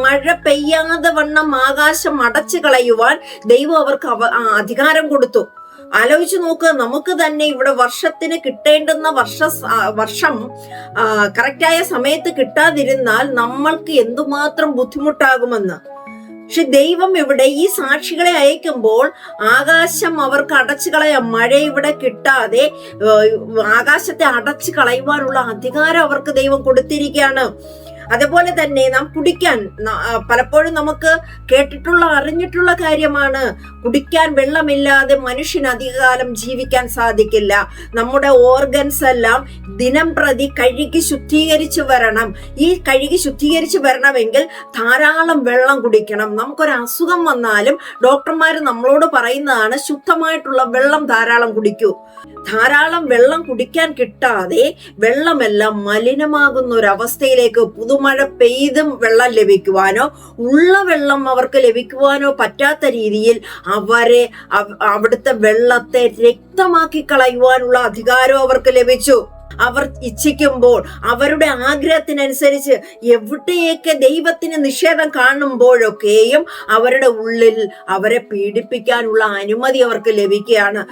മഴ പെയ്യാതെ വണ്ണം ആകാശം അടച്ചു കളയുവാൻ ദൈവം അവർക്ക് അധികാരം കൊടുത്തു. ആലോചിച്ച് നോക്ക്, നമുക്ക് തന്നെ ഇവിടെ വർഷത്തിന് കിട്ടേണ്ടുന്ന വർഷം കറക്റ്റായ സമയത്ത് കിട്ടാതിരുന്നാൽ നമ്മൾക്ക് എന്തുമാത്രം ബുദ്ധിമുട്ടാകുമെന്ന്. പക്ഷെ ദൈവം ഇവിടെ ഈ സാക്ഷികളെ അയക്കുമ്പോൾ ആകാശം അവർക്ക് അടച്ചു കളയാം. മഴ ഇവിടെ കിട്ടാതെ ആകാശത്തെ അടച്ചു കളയുവാനുള്ള അധികാരം അവർക്ക് ദൈവം കൊടുത്തിരിക്കുകയാണ്. അതുപോലെ തന്നെ നാം കുടിക്കാൻ, പലപ്പോഴും നമുക്ക് കേട്ടിട്ടുള്ള അറിഞ്ഞിട്ടുള്ള കാര്യമാണ്, കുടിക്കാൻ വെള്ളമില്ലാതെ മനുഷ്യന് അധികകാലം ജീവിക്കാൻ സാധിക്കില്ല. നമ്മുടെ ഓർഗൻസ് എല്ലാം ദിനം പ്രതി കഴുകി ശുദ്ധീകരിച്ചു വരണം. ഈ കഴുകി ശുദ്ധീകരിച്ചു വരണമെങ്കിൽ ധാരാളം വെള്ളം കുടിക്കണം. നമുക്കൊരു അസുഖം വന്നാലും ഡോക്ടർമാർ നമ്മളോട് പറയുന്നതാണ് ശുദ്ധമായിട്ടുള്ള വെള്ളം ധാരാളം കുടിക്കൂ. ധാരാളം വെള്ളം കുടിക്കാൻ കിട്ടാതെ വെള്ളമെല്ലാം മലിനമാകുന്ന ഒരു അവസ്ഥയിലേക്ക് പുതുമഴ പെയ്തും വെള്ളം ലഭിക്കുവാനോ ഉള്ള വെള്ളം അവർക്ക് ലഭിക്കുവാനോ പറ്റാത്ത രീതിയിൽ അവിടുത്തെ വെള്ളത്തെ രക്തമാക്കി കളയുവാനുള്ള അധികാരം അവർക്ക് ലഭിച്ചു. അവർ ഇച്ഛിക്കുമ്പോൾ, അവരുടെ ആഗ്രഹത്തിനനുസരിച്ച് എവിടെയൊക്കെ ദൈവത്തിന് നിഷേധം കാണുമ്പോഴൊക്കെയും അവരുടെ ഉള്ളിൽ അവരെ പീഡിപ്പിക്കാനുള്ള അനുമതി അവർക്ക് ലഭിക്കുകയാണ്.